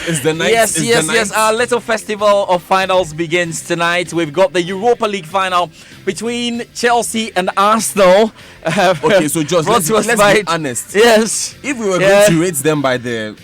Is the night. Yes. Our little festival of finals begins tonight. We've got the Europa League final between Chelsea and Arsenal. Okay, so just let's be honest. Yes. If we were going to rate them by the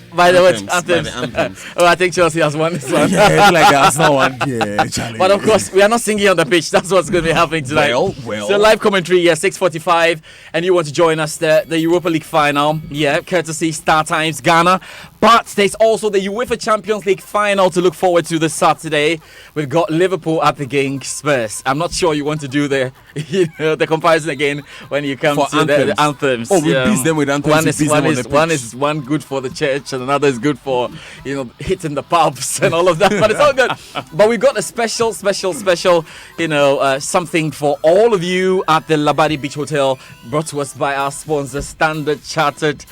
anthems. Oh, I think Chelsea has won this one. Yeah, like Arsenal one. Yeah, Charlie. But of course, we are not singing on the pitch. That's what's going to be happening tonight. Well. So live commentary, 6:45, and you want to join us the Europa League final, courtesy Star Times Ghana. But there's also the UEFA Champions League final to look forward to this Saturday. We've got Liverpool up against Spurs. I'm not sure you want to do the comparison again when you come to the anthems. Oh, we beat them with anthems. One good for the church and another is good for hitting the pubs and all of that. But it's all good. But we've got a special something for all of you at the Labadi Beach Hotel, brought to us by our sponsor Standard Chartered.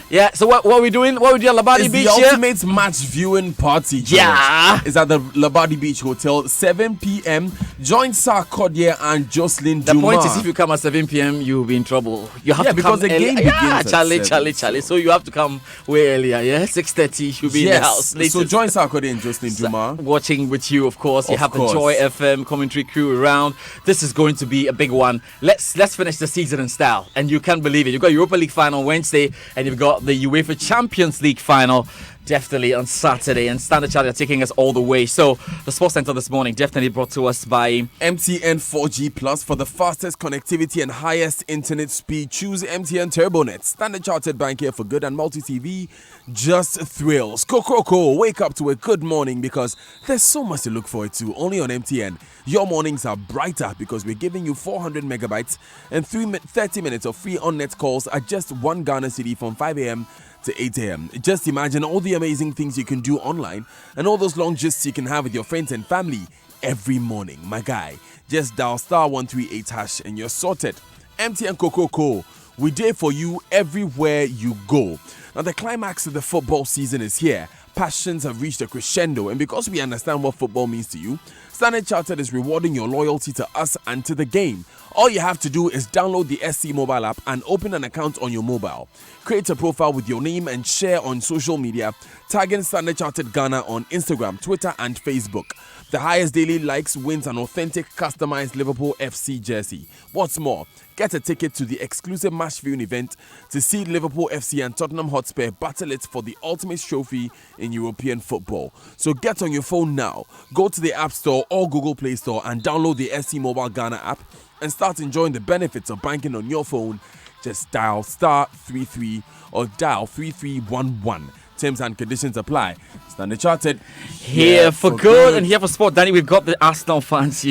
Yeah, so what are we doing? What are we doing at Labadi Beach? It's the ultimate match viewing party. Yeah. It's at the Labadi Beach Hotel, 7 p.m. Join Sir Cordier and Jocelyn Juma. The point is, if you come at 7 p.m., you'll be in trouble. You have to because come the game begins at Charlie. So you have to come way earlier, 6:30, you'll be in the house. Latest. So join Sir Cordier and Jocelyn Juma. Watching with you, of course. You have the Joy FM commentary crew around. This is going to be a big one. Let's finish the season in style. And you can't believe it. You've got Europa League final Wednesday, and you've got the UEFA Champions League final definitely on Saturday, and Standard Chartered are taking us all the way. So the Sports Center this morning definitely brought to us by MTN 4G Plus. For the fastest connectivity and highest internet speed, choose MTN TurboNet. Standard Chartered Bank here for good, and multi-TV, just thrills. Coco, wake up to a good morning because there's so much to look forward to only on MTN. Your mornings are brighter because we're giving you 400 megabytes and 30 minutes of free on-net calls at just 1 Ghana cedi from 5 a.m. to 8 a.m. Just imagine all the amazing things you can do online and all those long gists you can have with your friends and family every morning. My guy, just dial *138# and you're sorted. MTN Coco, we there for you everywhere you go. Now the climax of the football season is here. Passions have reached a crescendo, and because we understand what football means to you, Standard Chartered is rewarding your loyalty to us and to the game. All you have to do is download the SC mobile app and open an account on your mobile. Create a profile with your name and share on social media, tagging Standard Chartered Ghana on Instagram, Twitter and Facebook. The highest daily likes wins an authentic customized Liverpool FC jersey. What's more, get a ticket to the exclusive match viewing event to see Liverpool FC and Tottenham Hotspur battle it for the ultimate trophy in European football. So get on your phone now, go to the App Store or Google Play Store and download the SC Mobile Ghana app and start enjoying the benefits of banking on your phone. Just dial *33 or dial 3311. Terms and conditions apply. Standard Chartered. Here for good and here for sport. Danny, we've got the Arsenal fans,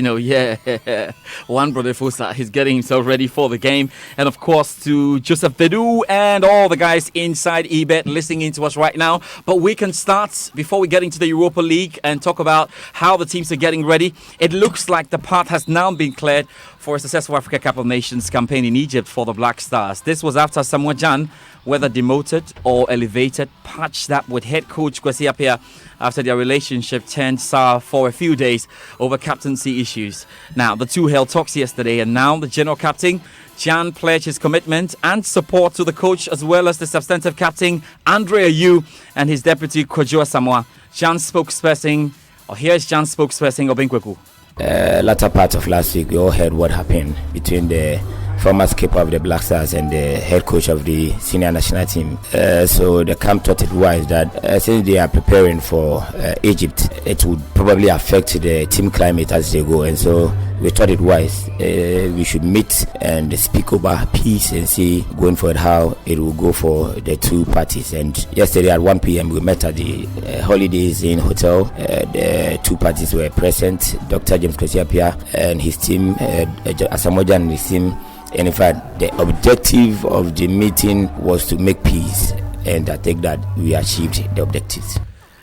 One brother Fosa, he's getting himself ready for the game. And of course to Joseph Bedu and all the guys inside eBet listening in to us right now. But we can start before we get into the Europa League and talk about how the teams are getting ready. It looks like the path has now been cleared for a successful Africa Cup of Nations campaign in Egypt for the Black Stars. This was after Samoa Jan, whether demoted or elevated, patched up with head coach Kwesi Appiah after their relationship turned sour for a few days over captaincy issues. Now, the two held talks yesterday, and now the general captain, Jan, pledged his commitment and support to the coach, as well as the substantive captain, Andre Ayew, and his deputy, Kwadwo Asamoah. Jan's spokesperson, here's Jan's spokesperson, Obinkweku. Latter part of last week, we all heard what happened between the former skipper of the Black Stars and the head coach of the senior national team. So the camp thought it wise that since they are preparing for Egypt, it would probably affect the team climate as they go. And so we thought it wise. We should meet and speak over peace and see going forward how it will go for the two parties. And yesterday at 1 p.m. we met at the Holidays Inn Hotel. The two parties were present, Dr. James Kwesi Appiah and his team, Asamoah Gyan and his team. And in fact, the objective of the meeting was to make peace, and I think that we achieved the objectives.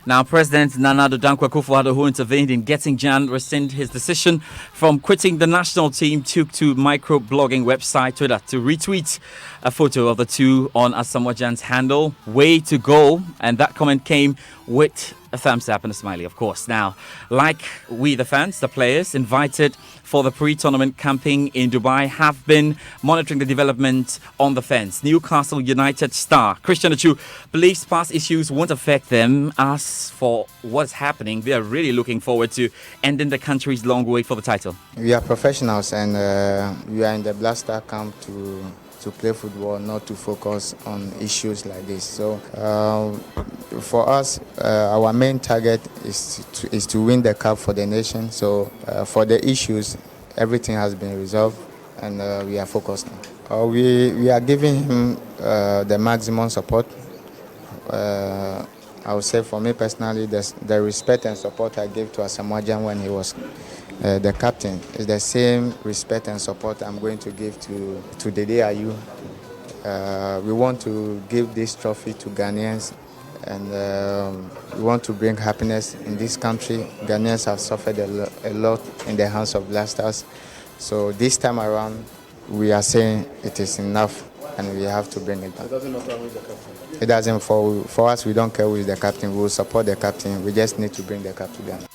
Now, President Nana Addo Dankwa Akufo-Addo, who intervened in getting Jan rescind his decision from quitting the national team, took to microblogging website Twitter to retweet a photo of the two on Asamoah Gyan's handle. Way to go. And that comment came with a thumbs up and a smiley, of course. Now, like we, the fans, the players invited for the pre-tournament camping in Dubai have been monitoring the development on the fence. Newcastle United star Christian Achu believes past issues won't affect them. As for what's happening, they are really looking forward to ending the country's long wait for the title. We are professionals, and we are in the Black Star camp to play football, not to focus on issues like this. So for us, our main target is to win the cup for the nation. So for the issues, everything has been resolved, and we are focused now. We are giving him the maximum support. I would say for me personally, the respect and support I gave to Asamoah Gyan when he was the captain is the same respect and support I'm going to give to Dede Ayew. We want to give this trophy to Ghanaians, and we want to bring happiness in this country. Ghanaians have suffered a lot in the hands of Black Stars. So this time around, we are saying it is enough, and we have to bring it back. It doesn't matter who is the captain? It doesn't. For us, we don't care who is the captain. We will support the captain. We just need to bring the cup to Ghana.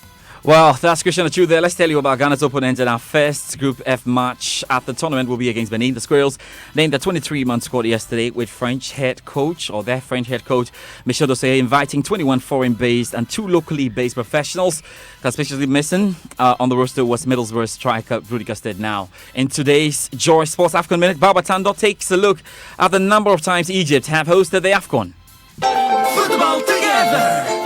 Well, that's Christian Achu there. Let's tell you about Ghana's opponent in our first Group F match at the tournament will be against Benin. The Squirrels named the 23-man squad yesterday with their French head coach, Michel Dossé, inviting 21 foreign-based and 2 locally-based professionals. Conspicuously missing on the roster was Middlesbrough striker Rudy Gusted. Now, in today's Joy Sports AFCON Minute, Baba Tando takes a look at the number of times Egypt have hosted the AFCON. Football together.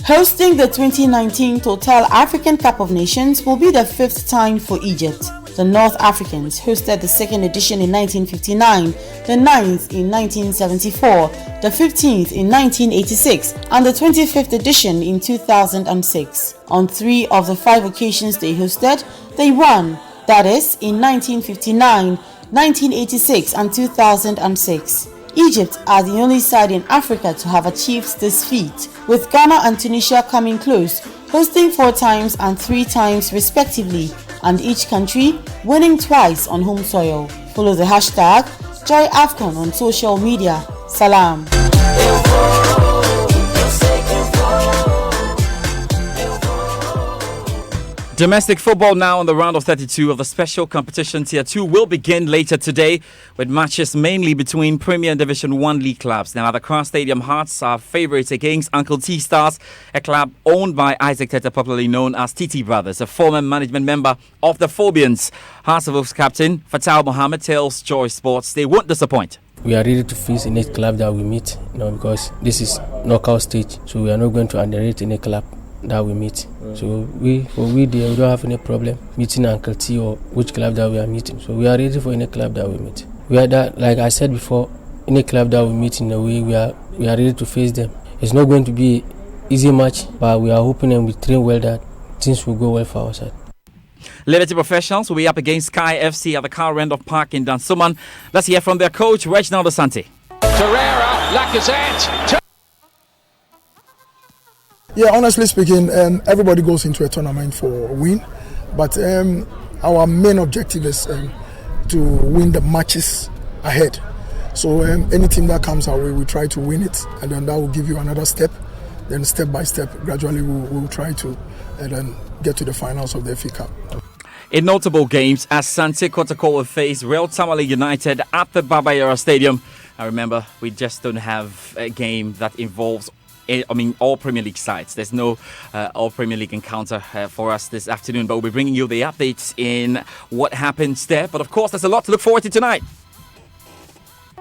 Hosting the 2019 Total African Cup of Nations will be the 5th time for Egypt. The North Africans hosted the 2nd edition in 1959, the 9th in 1974, the 15th in 1986, and the 25th edition in 2006. On 3 of the 5 occasions they hosted, they won, that is, in 1959, 1986, and 2006. Egypt are the only side in Africa to have achieved this feat, with Ghana and Tunisia coming close, hosting 4 times and 3 times respectively, and each country winning twice on home soil. Follow the hashtag JoyAFCON on social media. Salam. Domestic football now on the round of 32 of the special competition Tier 2 will begin later today with matches mainly between Premier and Division 1 league clubs. Now, at the Cross Stadium, Hearts are favourites against Uncle T Stars, a club owned by Isaac Teta, popularly known as TT Brothers, a former management member of the Phobians. Hearts of Oaks captain Fatal Mohammed tells Joy Sports they won't disappoint. We are ready to face any club that we meet, because this is knockout stage, so we are not going to underrate any club that we meet. So we don't have any problem meeting Uncle T or which club that we are meeting. So we are ready for any club that we meet. We are that, like I said before, any club that we meet in a way, we are ready to face them. It's not going to be easy match, but we are hoping and we train well that things will go well for our side. Liberty Professionals will be up against Sky FC at the Car Randolph Park in Dansoman. Let's hear from their coach, Reginald Asante. Torreira, Lacazette. Yeah, honestly speaking, everybody goes into a tournament for a win, but our main objective is to win the matches ahead. So any team that comes our way, we try to win it, and then that will give you another step. Then step by step, gradually we'll try to then get to the finals of the FA Cup. In notable games, Asante Kotoko will face Real Tamale United at the Babayara Stadium. I remember, we just don't have a game that involves all Premier League sides. There's no all Premier League encounter for us this afternoon, but we'll be bringing you the updates in what happens there. But of course, there's a lot to look forward to tonight.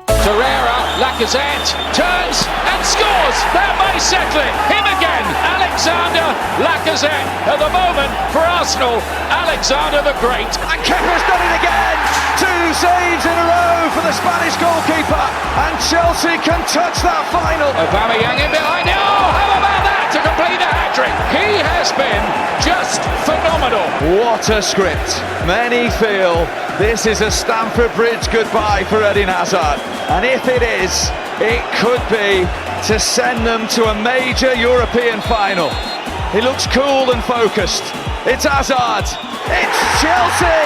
Ferreira, Lacazette, turns and scores. That may settle it. Him again, Alexander Lacazette. At the moment, for Arsenal, Alexander the Great. And Kepa's done it again. 2 saves in a row for the Spanish goalkeeper. And Chelsea can touch that final. Aubameyang in behind it. Oh, how about that to complete the hat-trick? He has been just phenomenal. What a script. Many feel this is a Stamford Bridge goodbye for Eden Hazard. And if it is, it could be to send them to a major European final. He looks cool and focused. It's Hazard. It's Chelsea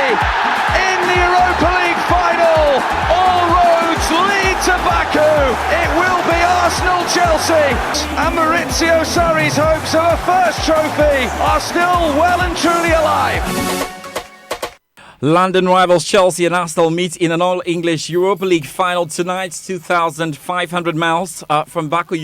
in the Europa League final. All roads lead to Baku. It will be Arsenal-Chelsea. And Maurizio Sarri's hopes of a first trophy are still well and truly alive. London rivals Chelsea and Arsenal meet in an all-English Europa League final tonight, 2,500 miles from Baku,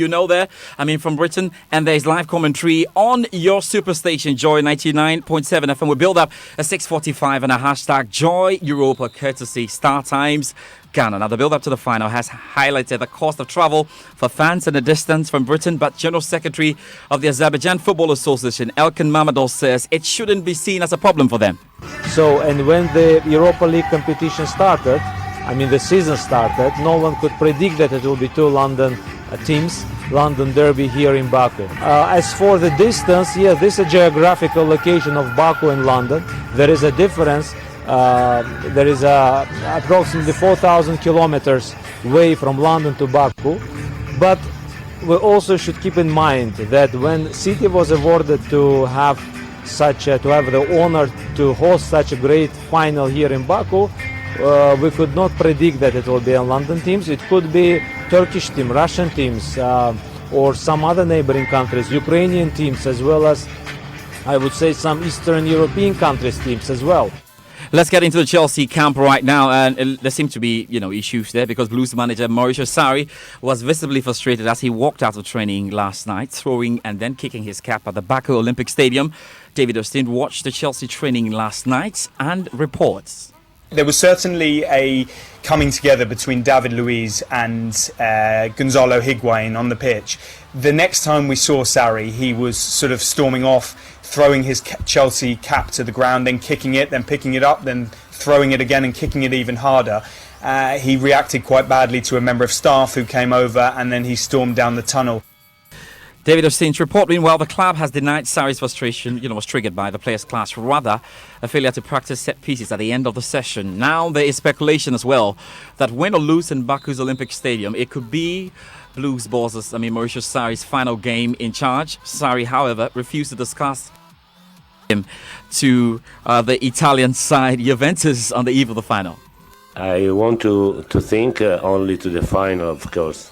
from Britain. And there's live commentary on your superstation, Joy 99.7 FM. We build up a 6:45 and a hashtag Joy Europa, courtesy Star Times Ghana. Now, the build-up to the final has highlighted the cost of travel for fans and the distance from Britain, but General Secretary of the Azerbaijan Football Association, Elkan Mamadov, says it shouldn't be seen as a problem for them. So, and when the Europa League competition started, the season started, no one could predict that it will be 2 London teams, London derby here in Baku. As for the distance, yes, this is a geographical location of Baku and London. There is a difference. There is approximately 4,000 kilometers away from London to Baku, but we also should keep in mind that when City was awarded to have the honor to host such a great final here in Baku, we could not predict that it will be a London teams. It could be Turkish team, Russian teams, or some other neighboring countries, Ukrainian teams, as well as, I would say, some Eastern European countries teams as well. Let's get into the Chelsea camp right now, and there seem to be, issues there because Blues manager Mauricio Sarri was visibly frustrated as he walked out of training last night, throwing and then kicking his cap at the Baku Olympic Stadium. David Osteen watched the Chelsea training last night and reports. There was certainly a coming together between David Luiz and Gonzalo Higuain on the pitch. The next time we saw Sarri, he was sort of storming off, throwing his Chelsea cap to the ground, then kicking it, then picking it up, then throwing it again and kicking it even harder. He reacted quite badly to a member of staff who came over, and then he stormed down the tunnel. David Osteen's report. Meanwhile, the club has denied Sarri's frustration, was triggered by the players' clash, rather a failure to practice set pieces at the end of the session. Now there is speculation as well that win or lose in Baku's Olympic Stadium, it could be Blues bosses, Mauricio Sarri's final game in charge. Sarri, however, refused to discuss him to the Italian side Juventus on the eve of the final. I want to think only to the final, of course.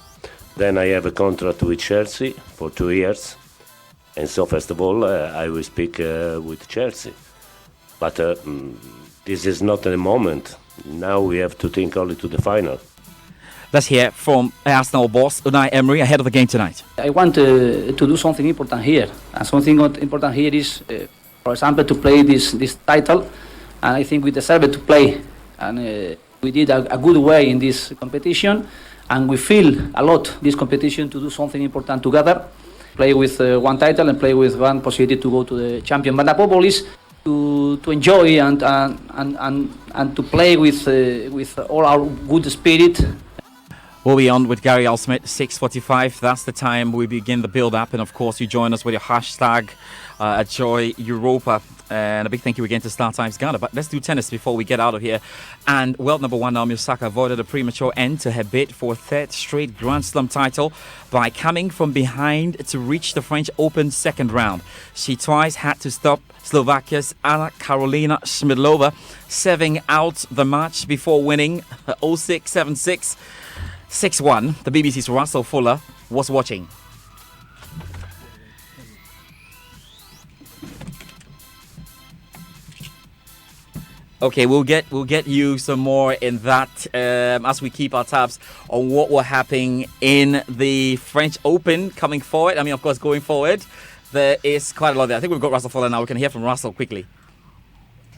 Then I have a contract with Chelsea for 2 years, and so first of all I will speak with Chelsea. But this is not the moment. Now we have to think only to the final. Let's hear from Arsenal boss Unai Emery ahead of the game tonight. I want to do something important here, and something important here is, for example, to play this title, and I think we deserve to play, and we did a good way in this competition. And we feel a lot this competition to do something important together, play with one title and play with one possibility to go to the champion. But above all is to enjoy and to play with all our good spirit. We'll be on with Gary Alsmith, 6:45. That's the time we begin the build-up. And, of course, you join us with your hashtag Joy Europa. And a big thank you again to Star Times Ghana. But let's do tennis before we get out of here. And world number one Naomi Osaka avoided a premature end to her bid for a third straight Grand Slam title by coming from behind to reach the French Open second round. She twice had to stop Slovakia's Anna Karolina Schmidlova, serving out the match before winning 0-6, 7-6, 6-1. The BBC's Russell Fuller was watching. Okay, we'll get you some more in that as we keep our tabs on what will happen in the French Open coming forward. I mean, of course, going forward, there is quite a lot there. I think we've got Russell Fuller now. We can hear from Russell quickly.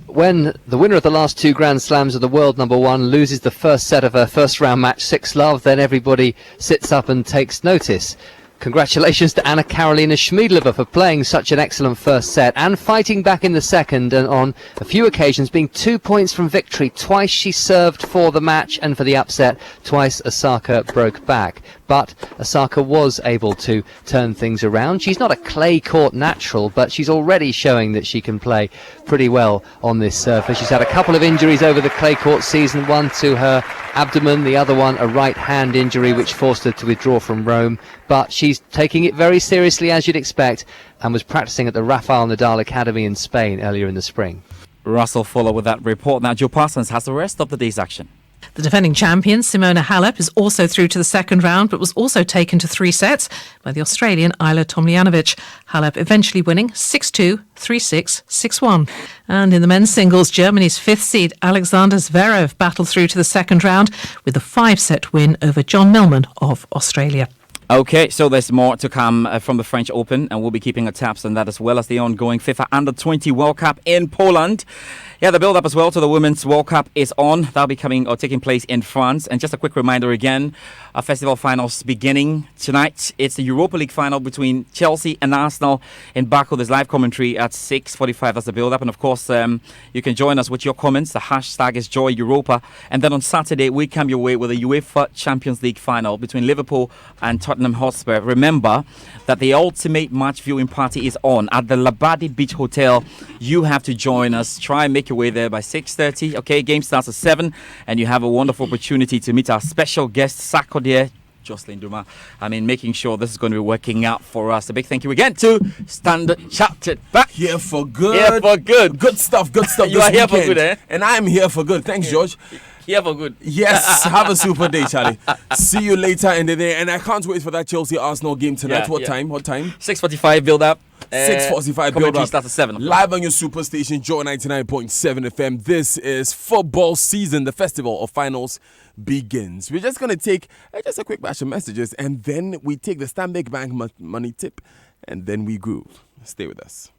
When the winner of the last two Grand Slams of the world number one loses the first set of her first round match 6-love, then everybody sits up and takes notice. Congratulations to Anna Karolina Schmidlova for playing such an excellent first set and fighting back in the second, and on a few occasions being 2 points from victory. Twice she served for the match and for the upset. Twice Osaka broke back. But Osaka was able to turn things around. She's not a clay court natural, but she's already showing that she can play pretty well on this surface. She's had a couple of injuries over the clay court season, one to her abdomen, the other one a right hand injury which forced her to withdraw from Rome. But she's taking it very seriously, as you'd expect, and was practicing at the Rafael Nadal Academy in Spain earlier in the spring. Russell Fuller with that report. Now, Joe Parsons has the rest of the day's action. The defending champion, Simona Halep, is also through to the second round, but was also taken to 3 sets by the Australian Ajla Tomljanovic. Halep eventually winning 6-2, 3-6, 6-1. And in the men's singles, Germany's fifth seed Alexander Zverev battled through to the second round with a 5-set win over John Millman of Australia. Okay, so there's more to come from the French Open, and we'll be keeping a tabs on that, as well as the ongoing FIFA Under-20 World Cup in Poland. Yeah, the build-up as well to the Women's World Cup is on. That'll be taking place in France. And just a quick reminder again, our festival finals beginning tonight. It's the Europa League final between Chelsea and Arsenal in Baku. There's live commentary at 6:45. That's the build-up. And of course, you can join us with your comments. The hashtag is Joy Europa. And then on Saturday, we come your way with the UEFA Champions League final between Liverpool and Tottenham Hotspur. Remember that the ultimate match viewing party is on at the Labadi Beach Hotel. You have to join us. Try and make your way there by 6:30. Okay, game starts at 7, and you have a wonderful opportunity to meet our special guest, Sarkodie Jocelyn Duma. I mean, making sure this is going to be working out for us. A big thank you again to Standard Chartered. Back here for good. Here for good. Good stuff. Good stuff. You are here for good, eh? And I am here for good. Thanks, George. Here for good. Yes, have a super day, Charlie. See you later in the day. And I can't wait for that Chelsea-Arsenal game tonight. What time? 6:45 build-up. 6:45 build-up. Starts at 7. Live on your Superstation, Joy 99.7 FM. This is football season. The festival of finals begins. We're just going to take just a quick batch of messages, and then we take the Stanbic Bank money tip, and then we groove. Stay with us.